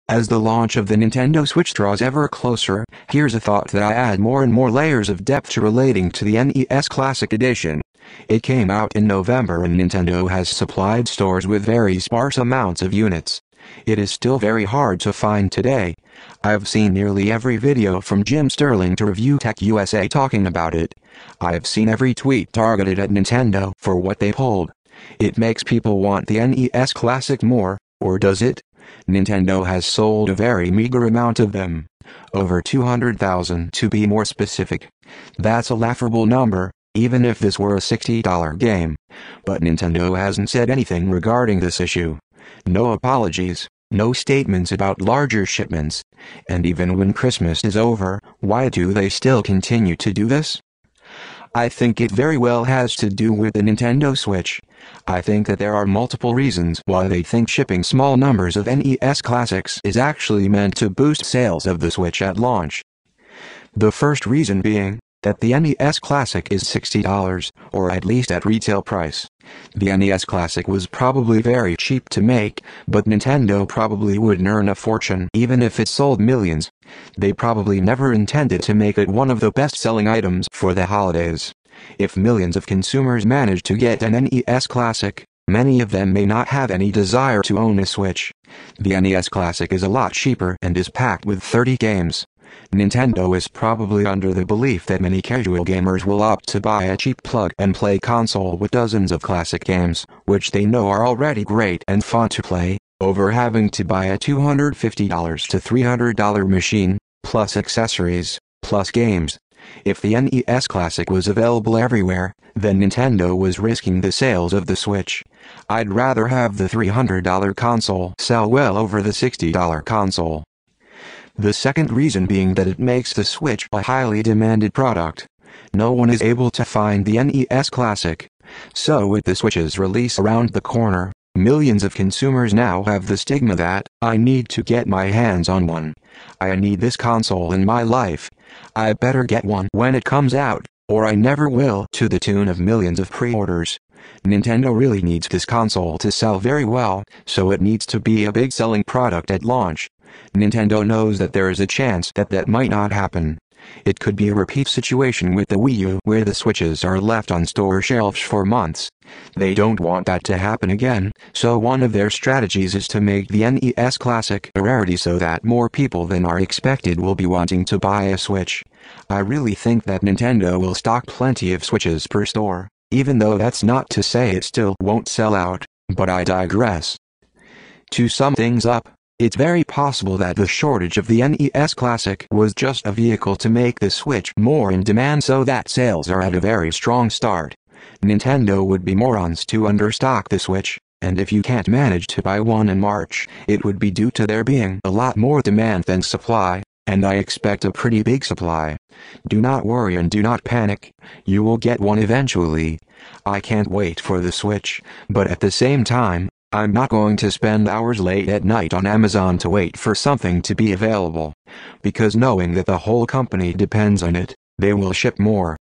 As the launch of the Nintendo Switch draws ever closer, here's a thought that I add more and more layers of depth to relating to the NES Classic Edition. It came out in November and Nintendo has supplied stores with very sparse amounts of units. It is still very hard to find today. I've seen nearly every video from Jim Sterling to Review Tech USA talking about it. I've seen every tweet targeted at Nintendo for what they pulled. It makes people want the NES Classic more, or does it? Nintendo has sold a very meager amount of them. Over 200,000 to be more specific. That's a laughable number, even if this were a $60 game. But Nintendo hasn't said anything regarding this issue. No apologies, no statements about larger shipments. And even when Christmas is over, why do they still continue to do this? I think it very well has to do with the Nintendo Switch. I think that there are multiple reasons why they think shipping small numbers of NES Classics is actually meant to boost sales of the Switch at launch. The first reason being that the NES Classic is $60, or at least at retail price. The NES Classic was probably very cheap to make, but Nintendo probably wouldn't earn a fortune even if it sold millions. They probably never intended to make it one of the best-selling items for the holidays. If millions of consumers manage to get an NES Classic, many of them may not have any desire to own a Switch. The NES Classic is a lot cheaper and is packed with 30 games. Nintendo is probably under the belief that many casual gamers will opt to buy a cheap plug-and-play console with dozens of classic games, which they know are already great and fun to play, over having to buy a $250 to $300 machine, plus accessories, plus games. If the NES Classic was available everywhere, then Nintendo was risking the sales of the Switch. I'd rather have the $300 console sell well over the $60 console. The second reason being that it makes the Switch a highly demanded product. No one is able to find the NES Classic. So with the Switch's release around the corner, millions of consumers now have the stigma that, I need to get my hands on one. I need this console in my life. I better get one when it comes out, or I never will, to the tune of millions of pre-orders. Nintendo really needs this console to sell very well, so it needs to be a big selling product at launch. Nintendo knows that there is a chance that that might not happen. It could be a repeat situation with the Wii U where the Switches are left on store shelves for months. They don't want that to happen again, so one of their strategies is to make the NES Classic a rarity so that more people than are expected will be wanting to buy a Switch. I really think that Nintendo will stock plenty of Switches per store, even though that's not to say it still won't sell out, but I digress. To sum things up, it's very possible that the shortage of the NES Classic was just a vehicle to make the Switch more in demand so that sales are at a very strong start. Nintendo would be morons to understock the Switch, and if you can't manage to buy one in March, it would be due to there being a lot more demand than supply, and I expect a pretty big supply. Do not worry and do not panic, you will get one eventually. I can't wait for the Switch, but at the same time, I'm not going to spend hours late at night on Amazon to wait for something to be available. Because knowing that the whole company depends on it, they will ship more.